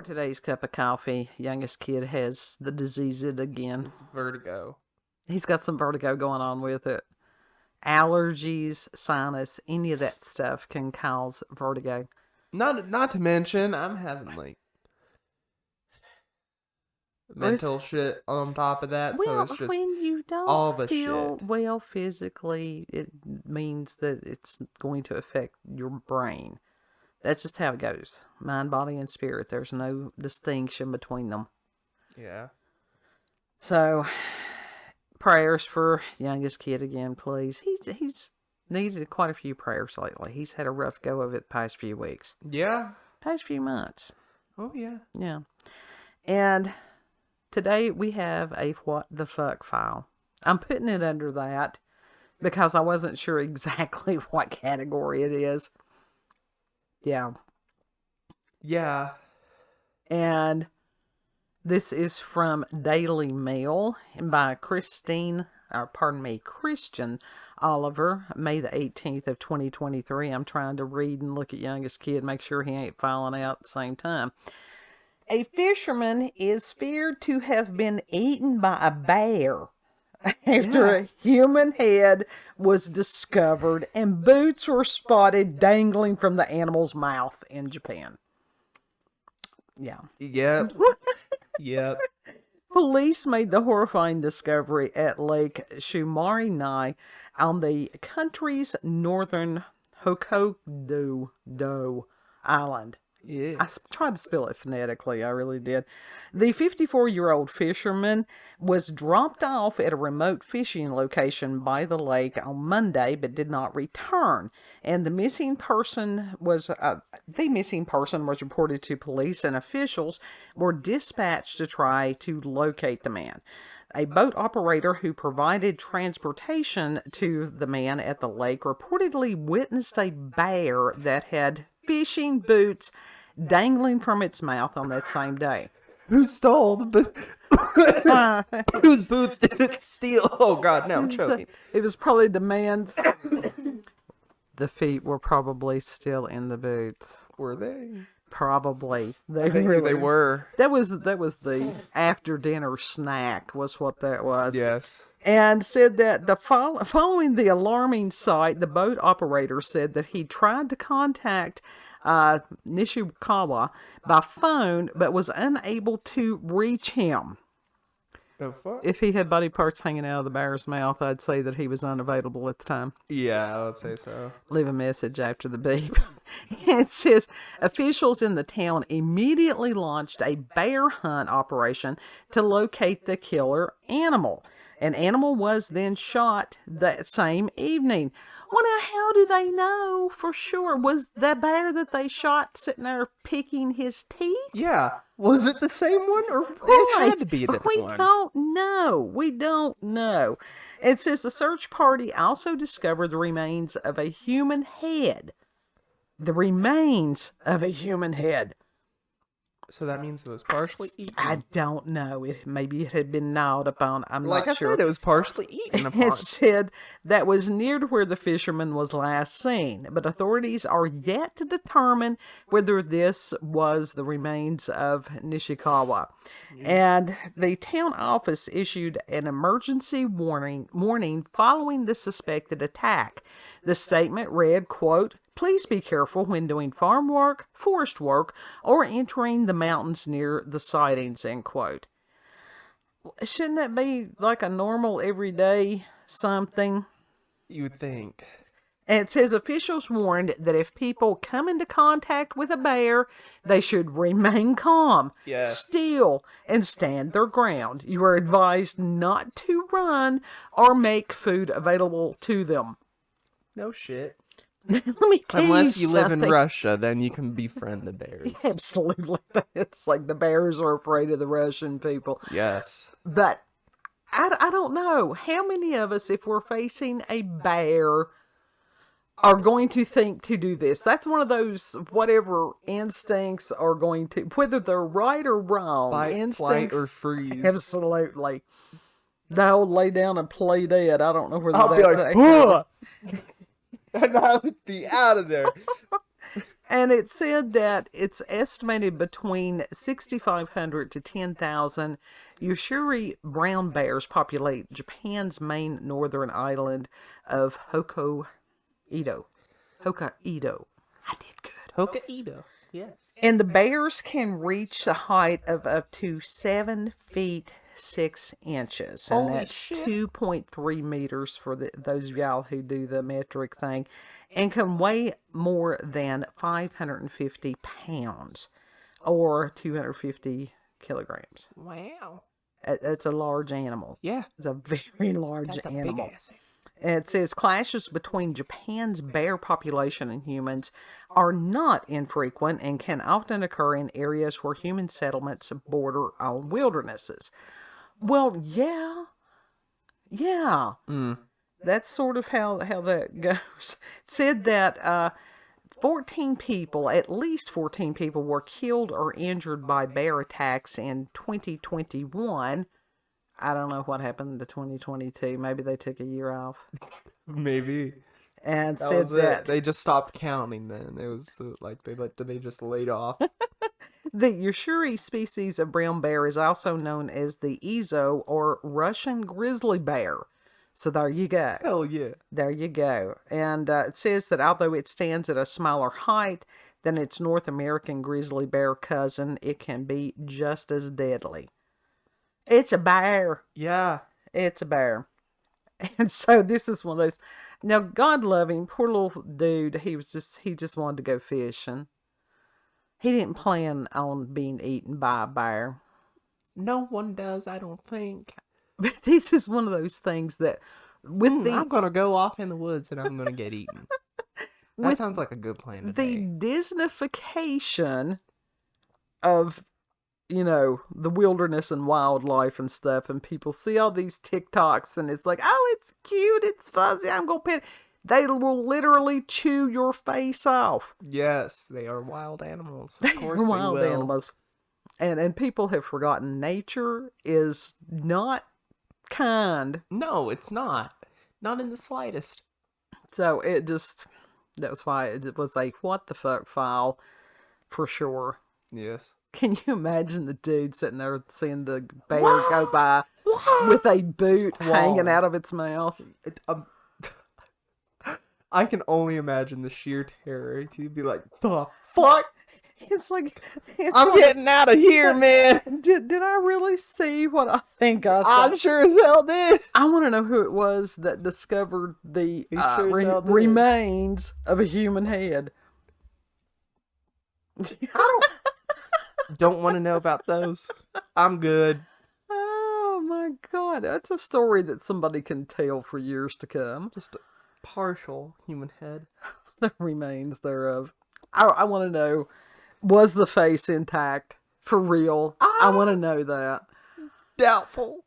today's cup of coffee, youngest kid has the disease again. It's vertigo. He's got some vertigo going on with it. Allergies, sinus, any of that stuff can cause vertigo. Not to mention, I'm having like mental shit on top of that, so it's just when you don't all the feel shit. well physically, it means that it's going to affect your brain. That's just how it goes. Mind, body, and spirit. There's no distinction between them. Yeah. So, prayers for youngest kid again, please. He's needed quite a few prayers lately. He's had a rough go of it the past few weeks. Yeah. Past few months. Oh, yeah. Yeah. And today we have a what the fuck file. I'm putting it under that because I wasn't sure exactly what category it is. Yeah. Yeah. And this is from Daily Mail and by Christian Oliver, May the 18th of 2023. I'm trying to read and look at youngest kid, make sure he ain't filing out at the same time. A fisherman is feared to have been eaten by a bear after a human head was discovered and boots were spotted dangling from the animal's mouth in Japan. Yeah. Yep. Yep. Police made the horrifying discovery at Lake Shumarinai on the country's northern Hokkaido island. Yeah. I tried to spell it phonetically, I really did. The 54-year-old fisherman was dropped off at a remote fishing location by the lake on Monday, but did not return. And the missing person was reported to police, and officials were dispatched to try to locate the man. A boat operator who provided transportation to the man at the lake reportedly witnessed a bear that had fishing boots dangling from its mouth on that same day. Who stole the boots? Whose boots did it steal? Oh, God, now I'm choking. It was probably the man's. The feet were probably still in the boots. Were they? Probably. They were. That was the after dinner snack was what that was. Yes. And said that following the alarming sight, the boat operator said that he tried to contact Nishikawa by phone, but was unable to reach him. The fuck? If he had body parts hanging out of the bear's mouth, I'd say that he was unavailable at the time. Yeah, I would say so. Leave a message after the beep. It says officials in the town immediately launched a bear hunt operation to locate the killer animal. An animal was then shot that same evening. Well, now, how do they know for sure? Was that bear that they shot sitting there picking his teeth? Yeah. Was it the same one? Or it had to be a different one. We don't know. It says the search party also discovered the remains of a human head. So that means it was partially eaten. I don't know. Maybe it had been gnawed upon. I'm like not sure. Like I said, it was partially eaten upon. It said that was near to where the fisherman was last seen, but authorities are yet to determine whether this was the remains of Nishikawa. Yeah. And the town office issued an emergency warning following the suspected attack. The statement read, quote, "Please be careful when doing farm work, forest work, or entering the mountains near the sightings," end quote. Shouldn't that be like a normal everyday something? You would think. And it says officials warned that if people come into contact with a bear, they should remain calm, still, and stand their ground. You are advised not to run or make food available to them. No shit. Let me tell Unless you live in Russia, then you can befriend the bears. Absolutely. It's like the bears are afraid of the Russian people. Yes. But I don't know. How many of us, if we're facing a bear, are going to think to do this? That's one of those whatever instincts are going to, whether they're right or wrong. Fight, instincts, flight, or freeze. Absolutely. The old lay down and play dead. I don't know whether I'll that's be like, and I would be out of there. And it said that it's estimated between 6,500 to 10,000 Ushiri brown bears populate Japan's main northern island of Hokkaido. Hokkaido. I did good. Hokkaido. Yes. And the bears can reach a height of up to 7 feet 6 inches. And Holy that's shit. 2.3 meters for those of y'all who do the metric thing. And can weigh more than 550 pounds or 250 kilograms. Wow. It's a large animal. Yeah. It's a very large That's a animal. big ass. And it says clashes between Japan's bear population and humans are not infrequent and can often occur in areas where human settlements border on wildernesses. Well, yeah. That's sort of how that goes. It said that 14 people, at least 14 people, were killed or injured by bear attacks in 2021. I don't know what happened to 2022. Maybe they took a year off. Maybe. And That said was that it. They just stopped counting then. It was they just laid off. the Ushiri species of brown bear is also known as the Ezo or Russian grizzly bear. So there you go. Hell yeah. There you go. And it says that although it stands at a smaller height than its North American grizzly bear cousin, it can be just as deadly. It's a bear. Yeah. It's a bear. And so this is one of those. Now, God love him, poor little dude. He just wanted to go fishing. He didn't plan on being eaten by a bear. No one does, I don't think. But this is one of those things that with I'm gonna go off in the woods and I'm gonna get eaten. That with sounds like a good plan to the me. Disneyfication of, the wilderness and wildlife and stuff, and people see all these TikToks and it's like, oh, it's cute, it's fuzzy, I'm gonna pet it. They will literally chew your face off. Yes, they are wild animals. Of course They're they wild will. animals. And people have forgotten nature is not kind. No, it's not. Not in the slightest. So that's why it was like, what the fuck file for sure. Yes. Can you imagine the dude sitting there seeing the bear go by with a boot hanging out of its mouth? I can only imagine the sheer terror. You'd be like, the fuck? It's like, I'm getting out of here, man. Did I really see what I think I saw? I'm sure as hell did. I want to know who it was that discovered the sure as hell did. remains of a human head. Don't want to know about those. I'm good. Oh my God. That's a story that somebody can tell for years to come. Just a partial human head. The remains thereof. I want to know, was the face intact? For real? I want to know that. Doubtful.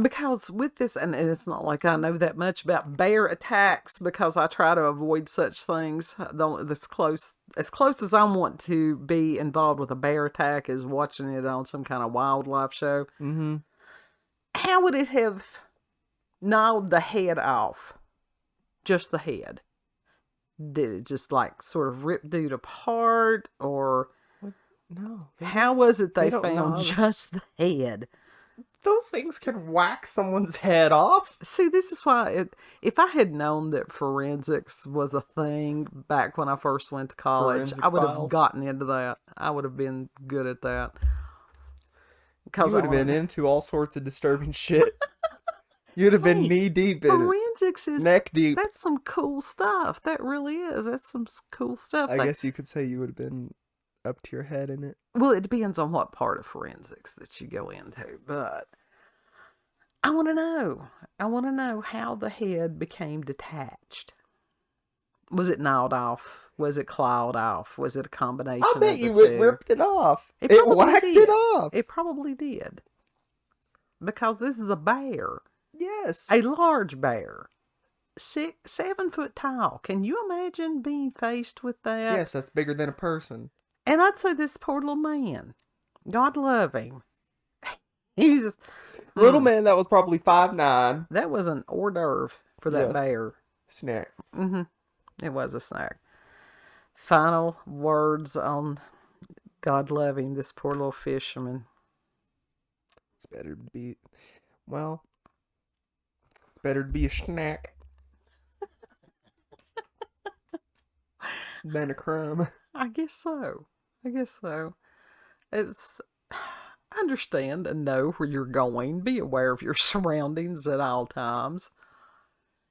Because with this, and it's not like I know that much about bear attacks because I try to avoid such things. As close as I want to be involved with a bear attack is watching it on some kind of wildlife show. Mm-hmm. How would it have gnawed the head off? Just the head? Did it just like sort of rip dude apart, or No. how was it they don't found gnaw. just the head? Those things can whack someone's head off. See, this is why if I had known that forensics was a thing back when I first went to college, Forensic I would have files. gotten into that. I would have been good at that. You Because would have been into all sorts of disturbing shit. You'd have been knee deep in it. forensics is Neck deep. That's some cool stuff. That really is. That's some cool stuff. I guess you could say you would have been up to your head in it. Well, it depends on what part of forensics that you go into, but I want to know. I want to know how the head became detached. Was it gnawed off? Was it clawed off? Was it a combination I bet of you the it two? ripped it off. It probably whacked did. it off. It probably did. Because this is a bear. Yes. A large bear. 7 foot tall. Can you imagine being faced with that? Yes, that's bigger than a person. And I'd say this poor little man, God love him. He was just Little man that was probably 5'9". that was an hors d'oeuvre for that Yes. bear. Snack. Mm-hmm. It was a snack. Final words on God loving this poor little fisherman. It's better to be, well, it's better to be a snack than a crumb. I guess so. It's understand and know where you're going. Be aware of your surroundings at all times.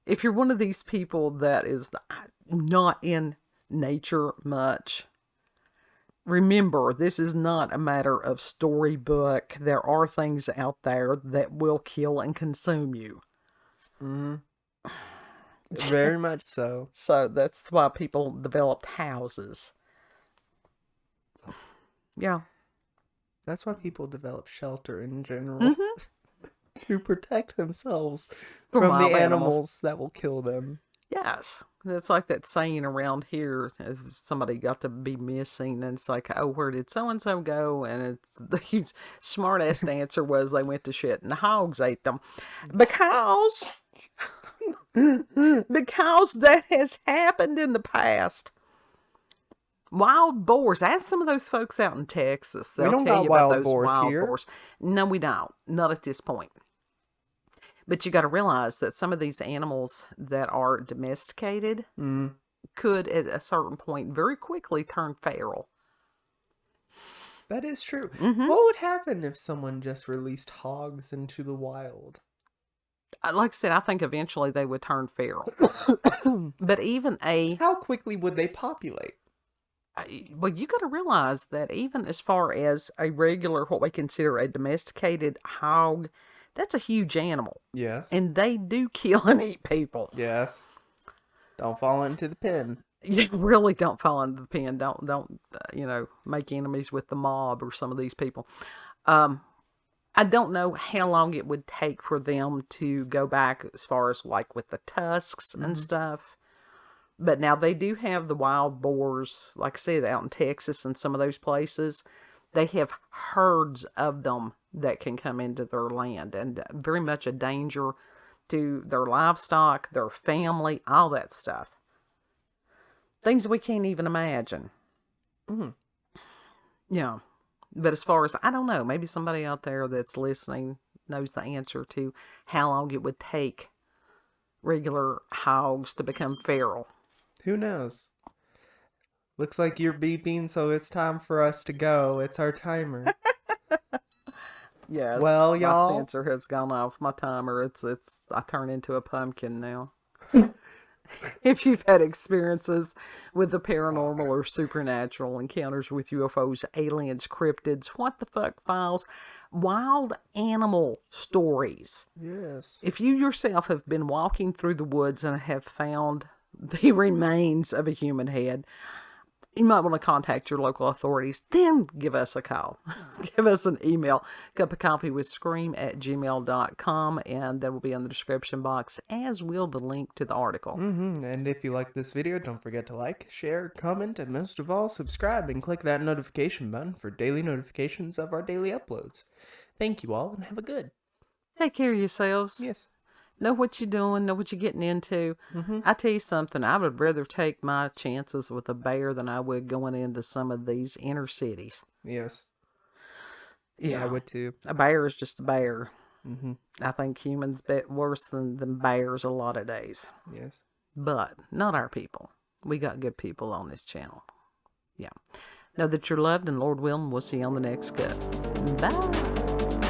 If you're one of these people that is not in nature much, remember, this is not a matter of storybook. There are things out there that will kill and consume you. Very much so. So that's why people developed houses. Yeah. That's why people develop shelter in general. To protect themselves from the wild animals that will kill them. Yes. It's like that saying around here, if somebody got to be missing, and it's like, oh, where did so-and-so go? And it's the huge smart-ass answer was they went to shit and the hogs ate them. Because that has happened in the past. Wild boars. Ask some of those folks out in Texas. They'll tell you about those wild boars. No, we don't. Not at this point. But you got to realize that some of these animals that are domesticated could, at a certain point, very quickly turn feral. That is true. What would happen if someone just released hogs into the wild? Like I said, I think eventually they would turn feral. But even how quickly would they populate? Well, you got to realize that even as far as a regular, what we consider a domesticated hog, that's a huge animal. Yes. And they do kill and eat people. Yes. Don't fall into the pen. You really don't fall into the pen. Don't make enemies with the mob or some of these people. I don't know how long it would take for them to go back as far as like with the tusks and stuff. But now they do have the wild boars, like I said, out in Texas and some of those places. They have herds of them that can come into their land, and very much a danger to their livestock, their family, all that stuff. Things we can't even imagine. Yeah. But as far as, I don't know, maybe somebody out there that's listening knows the answer to how long it would take regular hogs to become feral. Who knows? Looks like you're beeping, so it's time for us to go. It's our timer. Yes. Well, y'all, my sensor has gone off. My timer, I turn into a pumpkin now. If you've had experiences with the paranormal or supernatural, encounters with UFOs, aliens, cryptids, what the fuck files, wild animal stories. Yes. If you yourself have been walking through the woods and have found the remains of a human head, you might want to contact your local authorities. Then give us a call. Give us an email, cupofcoffeewithscream@gmail.com, and that will be in the description box, as will the link to the article. And if you like this video, don't forget to like, share, comment, and most of all, subscribe and click that notification button for daily notifications of our daily uploads. Thank you all, and have a good. Take care of yourselves. Yes. Know what you're doing. Know what you're getting into. I tell you something. I would rather take my chances with a bear than I would going into some of these inner cities. Yes. Yeah, I would too. A bear is just a bear. I think humans bet worse than bears a lot of days. Yes. But not our people. We got good people on this channel. Yeah. Know that you're loved, and Lord willing, we'll see you on the next cut. Bye.